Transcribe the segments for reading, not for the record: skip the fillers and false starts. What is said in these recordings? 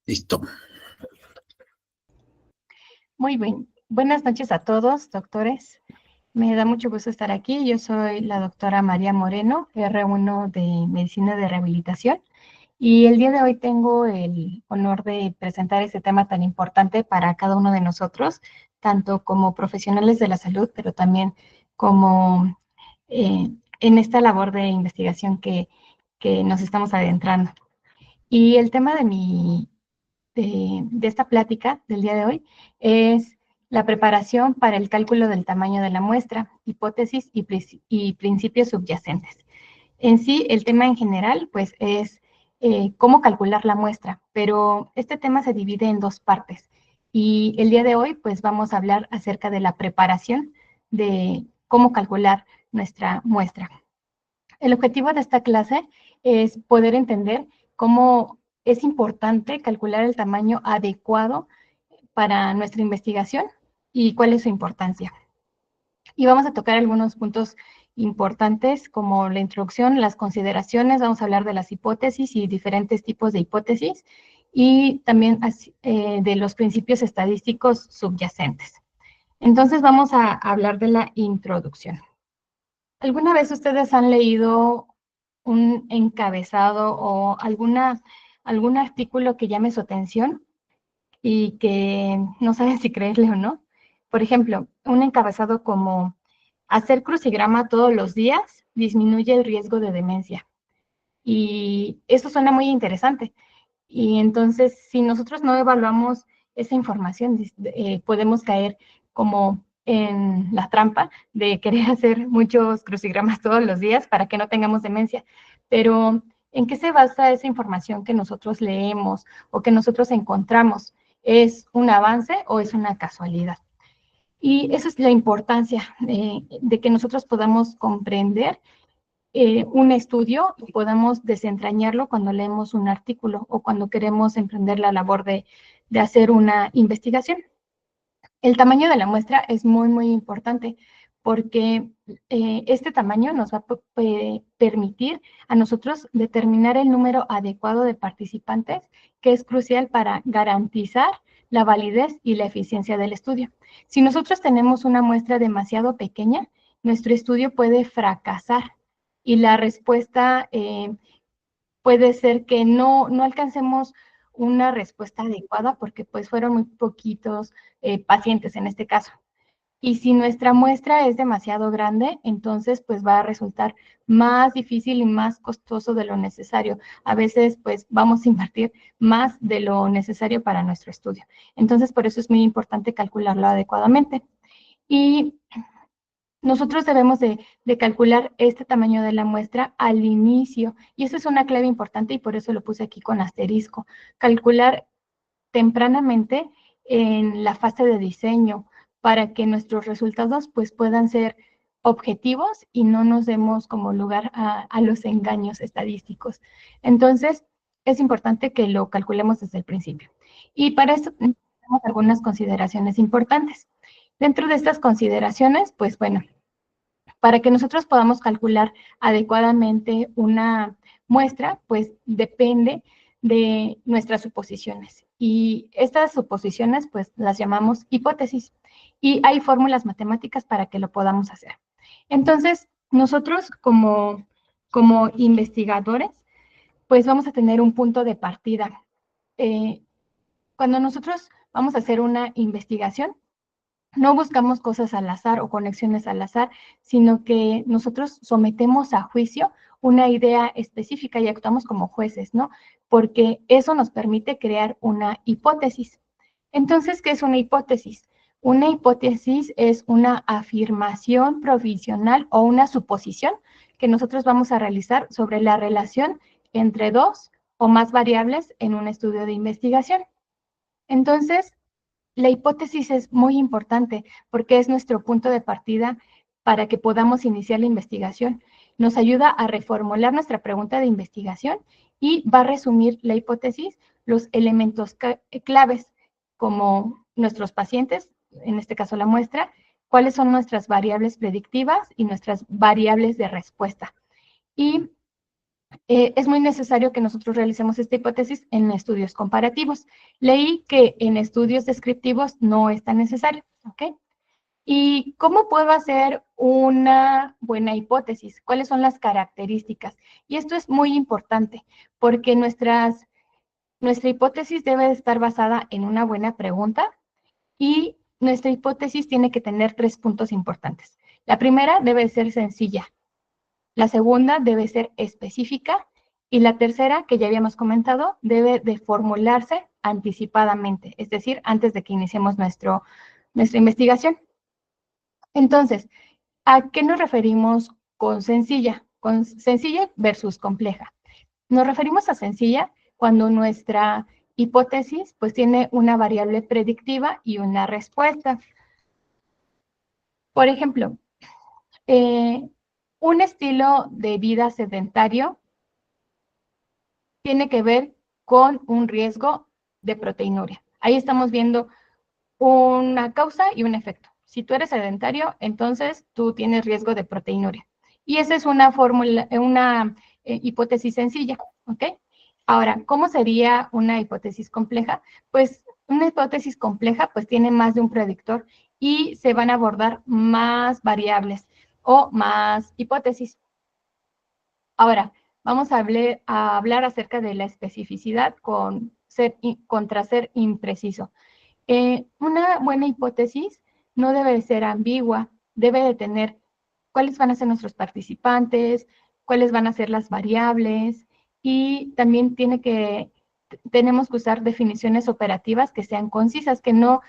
Listo. Muy bien. Buenas noches a todos, doctores. Me da mucho gusto estar aquí. Yo soy la doctora María Moreno, R1 de Medicina de Rehabilitación. Y el día de hoy tengo el honor de presentar este tema tan importante para cada uno de nosotros, tanto como profesionales de la salud, pero también como en esta labor de investigación que nos estamos adentrando. Y el tema de esta plática del día de hoy es la preparación para el cálculo del tamaño de la muestra, hipótesis y principios subyacentes. En sí, el tema en general, pues, es cómo calcular la muestra, pero este tema se divide en dos partes. Y el día de hoy, pues, vamos a hablar acerca de la preparación de cómo calcular nuestra muestra. El objetivo de esta clase es poder entender cómo es importante calcular el tamaño adecuado para nuestra investigación y cuál es su importancia. Y vamos a tocar algunos puntos importantes como la introducción, las consideraciones, vamos a hablar de las hipótesis y diferentes tipos de hipótesis y también de los principios estadísticos subyacentes. Entonces vamos a hablar de la introducción. ¿Alguna vez ustedes han leído un encabezado o algún artículo que llame su atención y que no saben si creerle o no? Por ejemplo, un encabezado como hacer crucigrama todos los días disminuye el riesgo de demencia. Y eso suena muy interesante. Y entonces, si nosotros no evaluamos esa información, podemos caer como en la trampa de querer hacer muchos crucigramas todos los días para que no tengamos demencia. Pero, ¿en qué se basa esa información que nosotros leemos o que nosotros encontramos? ¿Es un avance o es una casualidad? Y esa es la importancia de que nosotros podamos comprender un estudio y podamos desentrañarlo cuando leemos un artículo o cuando queremos emprender la labor de hacer una investigación. El tamaño de la muestra es muy, muy importante porque este tamaño nos va a permitir a nosotros determinar el número adecuado de participantes, que es crucial para garantizar la validez y la eficiencia del estudio. Si nosotros tenemos una muestra demasiado pequeña, nuestro estudio puede fracasar y la respuesta puede ser que no alcancemos una respuesta adecuada porque pues fueron muy poquitos pacientes en este caso. Y si nuestra muestra es demasiado grande, entonces pues va a resultar más difícil y más costoso de lo necesario. A veces pues vamos a invertir más de lo necesario para nuestro estudio. Entonces por eso es muy importante calcularlo adecuadamente. Y nosotros debemos de calcular este tamaño de la muestra al inicio, y eso es una clave importante y por eso lo puse aquí con asterisco. Calcular tempranamente en la fase de diseño para que nuestros resultados pues puedan ser objetivos y no nos demos como lugar a los engaños estadísticos. Entonces, es importante que lo calculemos desde el principio. Y para eso tenemos algunas consideraciones importantes. Dentro de estas consideraciones, pues bueno, para que nosotros podamos calcular adecuadamente una muestra, pues depende de nuestras suposiciones. Y estas suposiciones, pues las llamamos hipótesis. Y hay fórmulas matemáticas para que lo podamos hacer. Entonces, nosotros como investigadores, pues vamos a tener un punto de partida. Cuando nosotros vamos a hacer una investigación, no buscamos cosas al azar o conexiones al azar, sino que nosotros sometemos a juicio una idea específica y actuamos como jueces, ¿no? Porque eso nos permite crear una hipótesis. Entonces, ¿qué es una hipótesis? Una hipótesis es una afirmación provisional o una suposición que nosotros vamos a realizar sobre la relación entre dos o más variables en un estudio de investigación. Entonces, la hipótesis es muy importante porque es nuestro punto de partida para que podamos iniciar la investigación. Nos ayuda a reformular nuestra pregunta de investigación y va a resumir la hipótesis los elementos claves como nuestros pacientes, en este caso la muestra, cuáles son nuestras variables predictivas y nuestras variables de respuesta. Y es muy necesario que nosotros realicemos esta hipótesis en estudios comparativos. Leí que en estudios descriptivos no es tan necesario, ¿ok? ¿Y cómo puedo hacer una buena hipótesis? ¿Cuáles son las características? Y esto es muy importante porque nuestra hipótesis debe estar basada en una buena pregunta y nuestra hipótesis tiene que tener 3 puntos importantes. La primera debe ser sencilla, la segunda debe ser específica y la tercera, que ya habíamos comentado, debe de formularse anticipadamente, es decir, antes de que iniciemos nuestra investigación. Entonces, ¿a qué nos referimos con sencilla? Con sencilla versus compleja. Nos referimos a sencilla cuando nuestra hipótesis pues tiene una variable predictiva y una respuesta. Por ejemplo, un estilo de vida sedentario tiene que ver con un riesgo de proteinuria. Ahí estamos viendo una causa y un efecto. Si tú eres sedentario, entonces tú tienes riesgo de proteinuria. Y esa es una fórmula, una hipótesis sencilla, ¿ok? Ahora, ¿cómo sería una hipótesis compleja? Pues una hipótesis compleja pues tiene más de un predictor y se van a abordar más variables o más hipótesis. Ahora, vamos a hablar acerca de la especificidad contra ser impreciso. Una buena hipótesis no debe de ser ambigua, debe de tener cuáles van a ser nuestros participantes, cuáles van a ser las variables y también tenemos que usar definiciones operativas que sean concisas, que no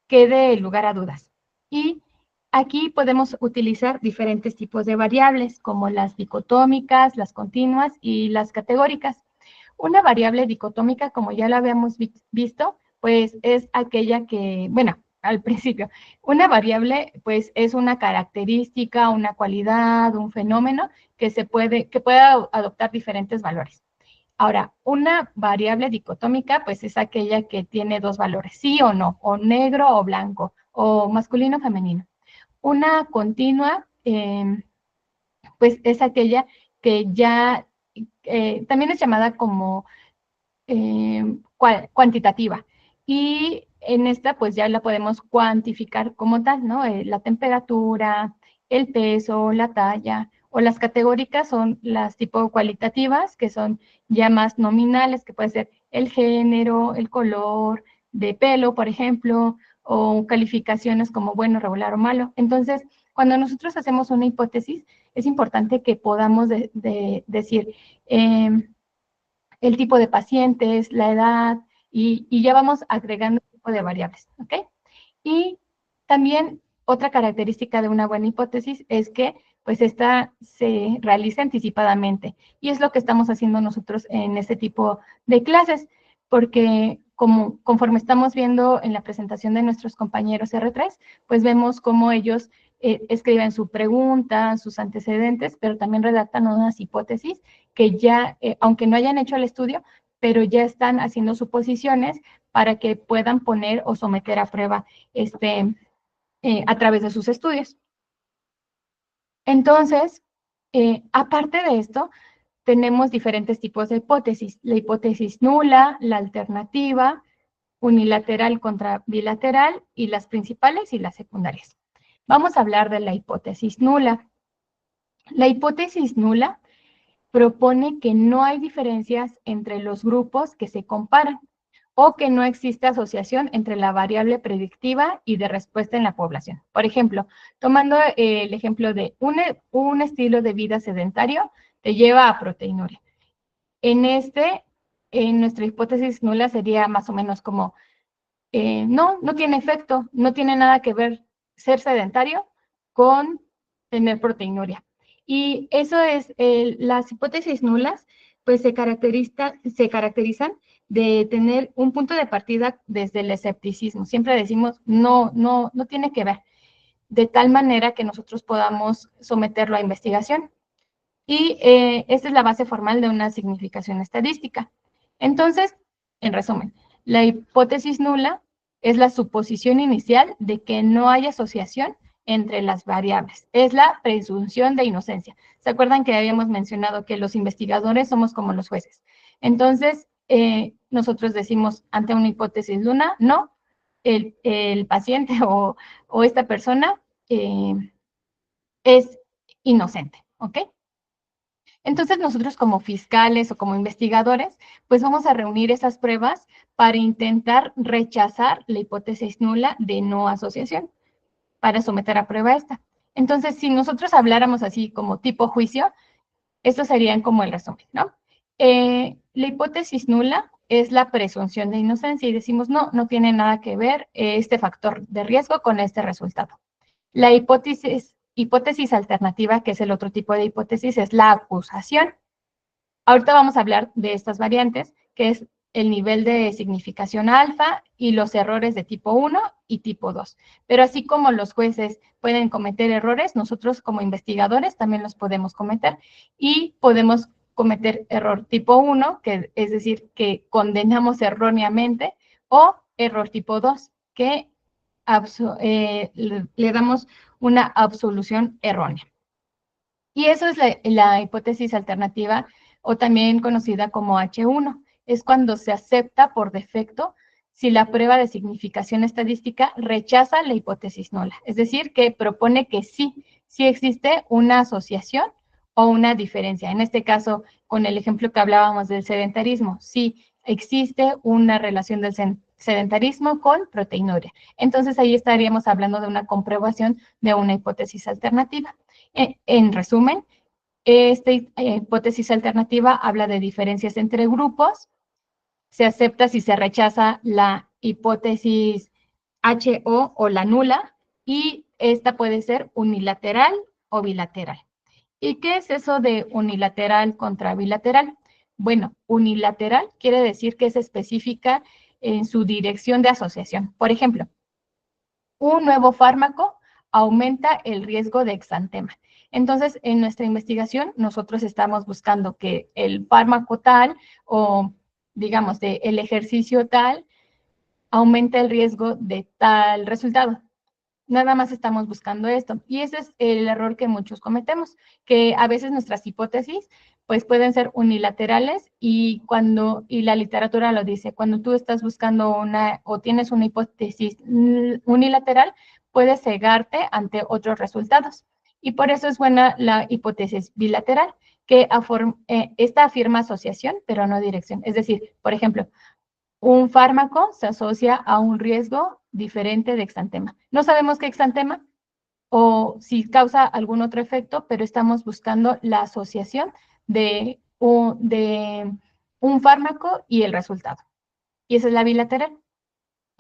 quede lugar a dudas. Y aquí podemos utilizar diferentes tipos de variables, como las dicotómicas, las continuas y las categóricas. Una variable dicotómica, como ya la habíamos visto, pues es aquella que, bueno, al principio, una variable pues es una característica, una cualidad, un fenómeno que puede adoptar diferentes valores. Ahora, una variable dicotómica, pues es aquella que tiene dos valores, sí o no, o negro o blanco, o masculino o femenino. Una continua, pues es aquella que ya también es llamada como cuantitativa. Y en esta, pues ya la podemos cuantificar como tal, ¿no? La temperatura, el peso, la talla, o las categóricas son las tipo cualitativas, que son ya más nominales, que puede ser el género, el color de pelo, por ejemplo, o calificaciones como bueno, regular o malo. Entonces, cuando nosotros hacemos una hipótesis, es importante que podamos decir, el tipo de pacientes, la edad, y ya vamos agregando un tipo de variables, ¿ok? Y también otra característica de una buena hipótesis es que pues esta se realiza anticipadamente y es lo que estamos haciendo nosotros en este tipo de clases, porque conforme estamos viendo en la presentación de nuestros compañeros R3, pues vemos cómo ellos escriben su pregunta, sus antecedentes, pero también redactan unas hipótesis que ya, aunque no hayan hecho el estudio, pero ya están haciendo suposiciones para que puedan poner o someter a prueba a través de sus estudios. Entonces, aparte de esto, tenemos diferentes tipos de hipótesis. La hipótesis nula, la alternativa, unilateral contra bilateral y las principales y las secundarias. Vamos a hablar de la hipótesis nula. La hipótesis nula propone que no hay diferencias entre los grupos que se comparan o que no existe asociación entre la variable predictiva y de respuesta en la población. Por ejemplo, tomando el ejemplo de un estilo de vida sedentario te lleva a proteinuria. En nuestra hipótesis nula sería más o menos como, no tiene efecto, no tiene nada que ver ser sedentario con tener proteinuria. Y eso es, las hipótesis nulas, pues se caracterizan de tener un punto de partida desde el escepticismo. Siempre decimos, no tiene que ver, de tal manera que nosotros podamos someterlo a investigación. Y esta es la base formal de una significación estadística. Entonces, en resumen, la hipótesis nula es la suposición inicial de que no hay asociación entre las variables. Es la presunción de inocencia. ¿Se acuerdan que habíamos mencionado que los investigadores somos como los jueces? Entonces, nosotros decimos ante una hipótesis Luna, no, el paciente o esta persona es inocente, ¿ok? Entonces nosotros como fiscales o como investigadores, pues vamos a reunir esas pruebas para intentar rechazar la hipótesis nula de no asociación, para someter a prueba esta. Entonces, si nosotros habláramos así como tipo juicio, estos serían como el resumen, ¿no? La hipótesis nula es la presunción de inocencia y decimos, no, no tiene nada que ver este factor de riesgo con este resultado. La hipótesis alternativa, que es el otro tipo de hipótesis, es la acusación. Ahorita vamos a hablar de estas variantes, que es el nivel de significación alfa y los errores de tipo 1 y tipo 2. Pero así como los jueces pueden cometer errores, nosotros como investigadores también los podemos cometer y podemos cometer error tipo 1, que es decir, que condenamos erróneamente, o error tipo 2, que le damos una absolución errónea. Y eso es la hipótesis alternativa o también conocida como H1. Es cuando se acepta por defecto si la prueba de significación estadística rechaza la hipótesis nula. Es decir, que propone que sí existe una asociación o una diferencia. En este caso, con el ejemplo que hablábamos del sedentarismo, sí existe una relación del sedentarismo con proteinuria. Entonces ahí estaríamos hablando de una comprobación de una hipótesis alternativa. En resumen, esta hipótesis alternativa habla de diferencias entre grupos, se acepta si se rechaza la hipótesis HO o la nula, y esta puede ser unilateral o bilateral. ¿Y qué es eso de unilateral contra bilateral? Bueno, unilateral quiere decir que es específica en su dirección de asociación. Por ejemplo, un nuevo fármaco aumenta el riesgo de exantema. Entonces, en nuestra investigación, nosotros estamos buscando que el fármaco tal o, digamos, el ejercicio tal aumente el riesgo de tal resultado. Nada más estamos buscando esto. Y ese es el error que muchos cometemos, que a veces nuestras hipótesis pues pueden ser unilaterales y la literatura lo dice, cuando tú estás buscando o tienes una hipótesis unilateral, puedes cegarte ante otros resultados. Y por eso es buena la hipótesis bilateral, que esta afirma asociación, pero no dirección. Es decir, por ejemplo, un fármaco se asocia a un riesgo diferente de exantema. No sabemos qué exantema o si causa algún otro efecto, pero estamos buscando la asociación de un fármaco y el resultado. Y esa es la bilateral.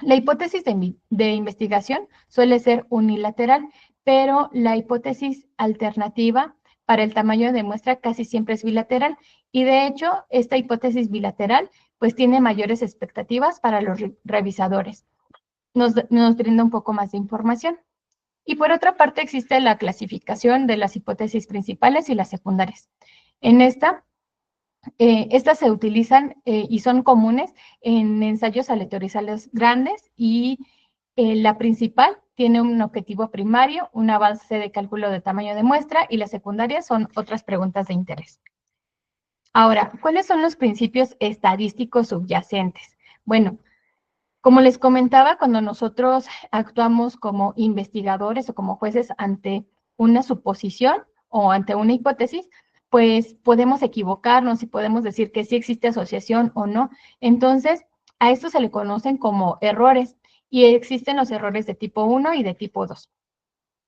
La hipótesis de investigación suele ser unilateral, pero la hipótesis alternativa para el tamaño de muestra casi siempre es bilateral. Y de hecho, esta hipótesis bilateral pues tiene mayores expectativas para los revisadores. Nos brinda un poco más de información. Y por otra parte existe la clasificación de las hipótesis principales y las secundarias. En estas se utilizan y son comunes en ensayos aleatorizados grandes y la principal tiene un objetivo primario, una base de cálculo de tamaño de muestra y las secundarias son otras preguntas de interés. Ahora, ¿cuáles son los principios estadísticos subyacentes? Bueno, como les comentaba, cuando nosotros actuamos como investigadores o como jueces ante una suposición o ante una hipótesis, pues podemos equivocarnos y podemos decir que sí existe asociación o no. Entonces, a esto se le conocen como errores y existen los errores de tipo 1 y de tipo 2.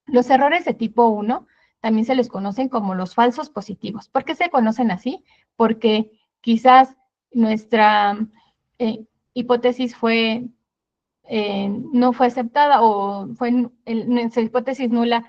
Los errores de tipo 1 también se les conocen como los falsos positivos. ¿Por qué se conocen así? Porque quizás nuestra hipótesis no fue aceptada o nuestra hipótesis nula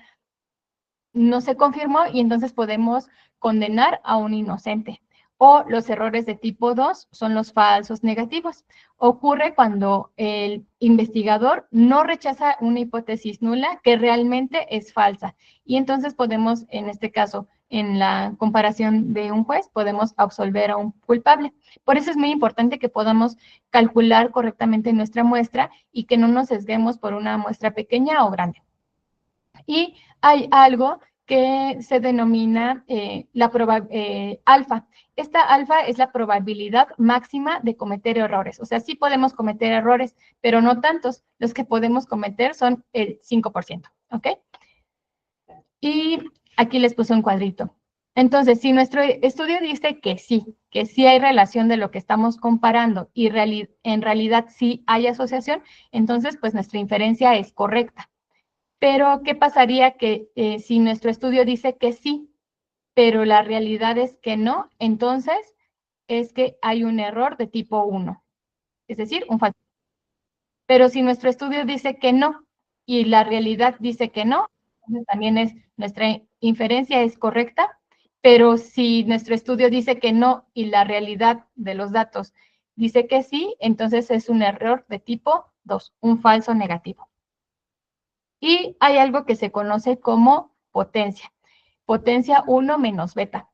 no se confirmó y entonces podemos condenar a un inocente. O los errores de tipo 2 son los falsos negativos. Ocurre cuando el investigador no rechaza una hipótesis nula que realmente es falsa. Y entonces podemos, en este caso, en la comparación de un juez, podemos absolver a un culpable. Por eso es muy importante que podamos calcular correctamente nuestra muestra y que no nos sesguemos por una muestra pequeña o grande. Y hay algo que se denomina alfa. Esta alfa es la probabilidad máxima de cometer errores. O sea, sí podemos cometer errores, pero no tantos. Los que podemos cometer son el 5%, ¿ok? Y aquí les puse un cuadrito. Entonces, si nuestro estudio dice que sí hay relación de lo que estamos comparando y en realidad sí hay asociación, entonces pues nuestra inferencia es correcta. Pero, ¿qué pasaría si nuestro estudio dice que sí, pero la realidad es que no? Entonces, es que hay un error de tipo 1, es decir, un falso. Pero si nuestro estudio dice que no y la realidad dice que no, entonces también nuestra inferencia es correcta, pero si nuestro estudio dice que no y la realidad de los datos dice que sí, entonces es un error de tipo 2, un falso negativo. Y hay algo que se conoce como potencia 1 menos beta.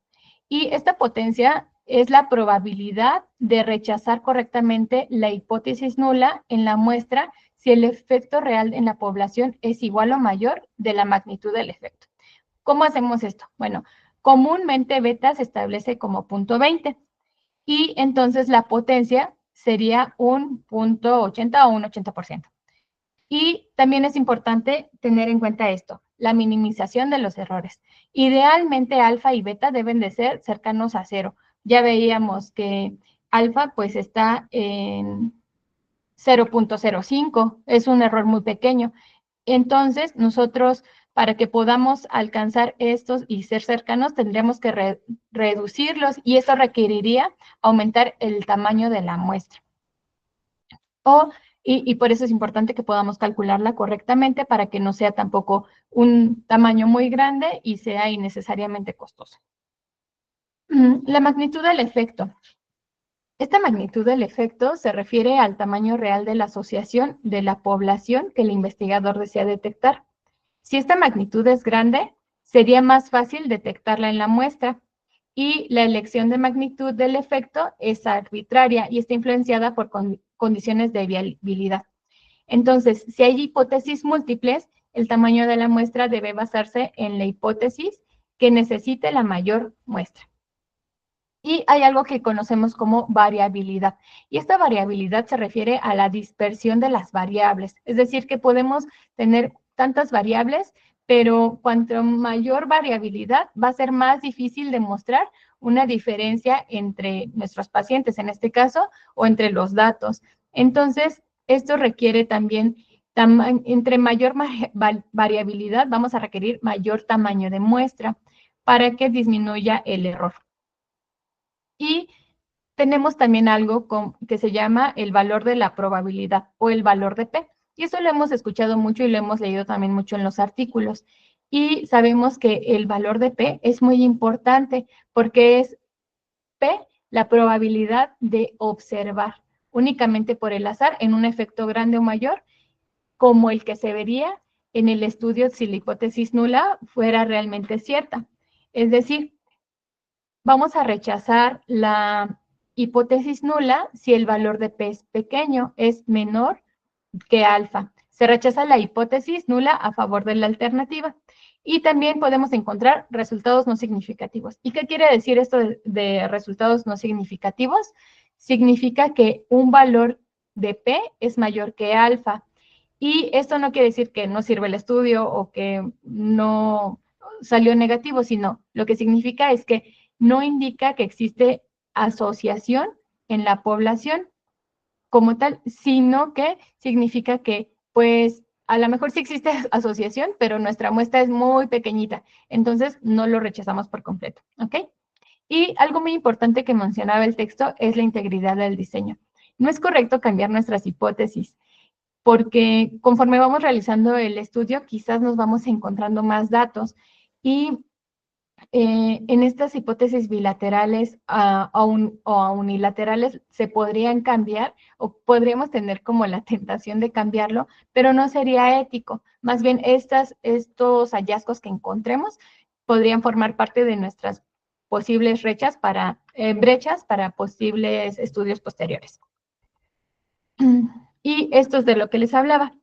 Y esta potencia es la probabilidad de rechazar correctamente la hipótesis nula en la muestra si el efecto real en la población es igual o mayor de la magnitud del efecto. ¿Cómo hacemos esto? Bueno, comúnmente beta se establece como 0.20 y entonces la potencia sería un 0.80 o un 80%. Y también es importante tener en cuenta esto, la minimización de los errores. Idealmente alfa y beta deben de ser cercanos a 0. Ya veíamos que alfa pues está en 0.05, es un error muy pequeño. Entonces nosotros para que podamos alcanzar estos y ser cercanos tendríamos que reducirlos y eso requeriría aumentar el tamaño de la muestra. Y por eso es importante que podamos calcularla correctamente para que no sea tampoco un tamaño muy grande y sea innecesariamente costoso. La magnitud del efecto. Esta magnitud del efecto se refiere al tamaño real de la asociación de la población que el investigador desea detectar. Si esta magnitud es grande, sería más fácil detectarla en la muestra y la elección de magnitud del efecto es arbitraria y está influenciada por condiciones de viabilidad. Entonces, si hay hipótesis múltiples, el tamaño de la muestra debe basarse en la hipótesis que necesite la mayor muestra. Y hay algo que conocemos como variabilidad. Y esta variabilidad se refiere a la dispersión de las variables. Es decir, que podemos tener tantas variables, pero cuanto mayor variabilidad, va a ser más difícil demostrar una diferencia entre nuestros pacientes, en este caso, o entre los datos. Entonces, esto requiere también, entre mayor variabilidad, vamos a requerir mayor tamaño de muestra para que disminuya el error. Y tenemos también algo que se llama el valor de la probabilidad o el valor de P. Y eso lo hemos escuchado mucho y lo hemos leído también mucho en los artículos. Y sabemos que el valor de P es muy importante porque es P la probabilidad de observar únicamente por el azar en un efecto grande o mayor, como el que se vería en el estudio si la hipótesis nula fuera realmente cierta. Es decir, vamos a rechazar la hipótesis nula si el valor de P es pequeño, es menor que alfa. Se rechaza la hipótesis nula a favor de la alternativa. Y también podemos encontrar resultados no significativos. ¿Y qué quiere decir esto de resultados no significativos? Significa que un valor de P es mayor que alfa. Y esto no quiere decir que no sirve el estudio o que no salió negativo, sino lo que significa es que no indica que existe asociación en la población como tal, sino que significa que, pues, a lo mejor sí existe asociación, pero nuestra muestra es muy pequeñita, entonces no lo rechazamos por completo, ¿ok? Y algo muy importante que mencionaba el texto es la integridad del diseño. No es correcto cambiar nuestras hipótesis, porque conforme vamos realizando el estudio, quizás nos vamos encontrando más datos y en estas hipótesis bilaterales o unilaterales se podrían cambiar o podríamos tener como la tentación de cambiarlo, pero no sería ético. Más bien, estos hallazgos que encontremos podrían formar parte de nuestras posibles brechas para posibles estudios posteriores. Y esto es de lo que les hablaba.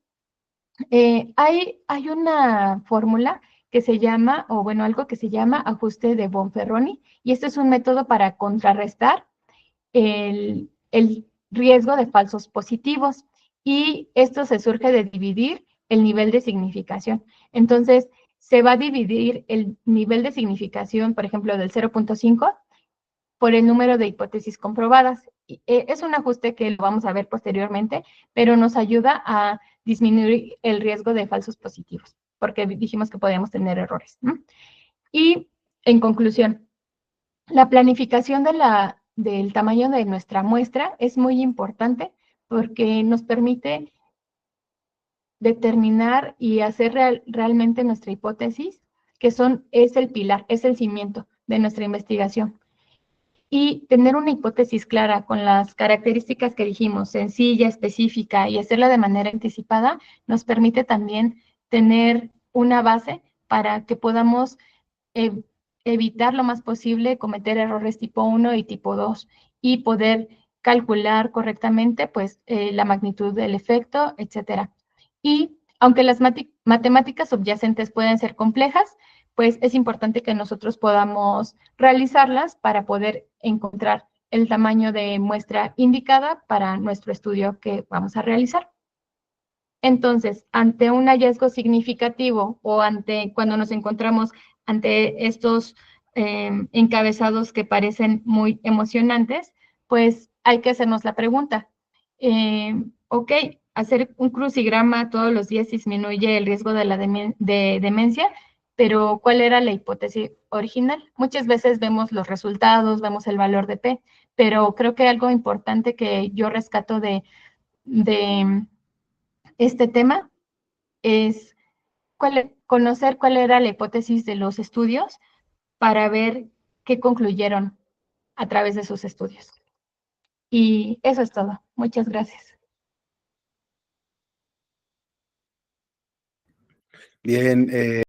Hay una fórmula que se llama, o bueno, algo que se llama ajuste de Bonferroni, y este es un método para contrarrestar el riesgo de falsos positivos. Y esto se surge de dividir el nivel de significación. Entonces, se va a dividir el nivel de significación, por ejemplo, del 0.5 por el número de hipótesis comprobadas. Es un ajuste que lo vamos a ver posteriormente, pero nos ayuda a disminuir el riesgo de falsos positivos, porque dijimos que podíamos tener errores, ¿no? Y en conclusión, la planificación del tamaño de nuestra muestra es muy importante porque nos permite determinar y hacer realmente nuestra hipótesis, que es el pilar, es el cimiento de nuestra investigación. Y tener una hipótesis clara con las características que dijimos, sencilla, específica y hacerla de manera anticipada, nos permite también tener una base para que podamos eh, evitar lo más posible cometer errores tipo 1 y tipo 2 y poder calcular correctamente pues la magnitud del efecto, etcétera. Y aunque las matemáticas subyacentes pueden ser complejas, pues es importante que nosotros podamos realizarlas para poder encontrar el tamaño de muestra indicada para nuestro estudio que vamos a realizar. Entonces, ante un hallazgo significativo o cuando nos encontramos ante estos encabezados que parecen muy emocionantes, pues hay que hacernos la pregunta, ok, hacer un crucigrama todos los días disminuye el riesgo de la demencia, pero ¿cuál era la hipótesis original? Muchas veces vemos los resultados, vemos el valor de P, pero creo que algo importante que yo rescato de este tema es conocer cuál era la hipótesis de los estudios para ver qué concluyeron a través de sus estudios. Y eso es todo. Muchas gracias. Bien,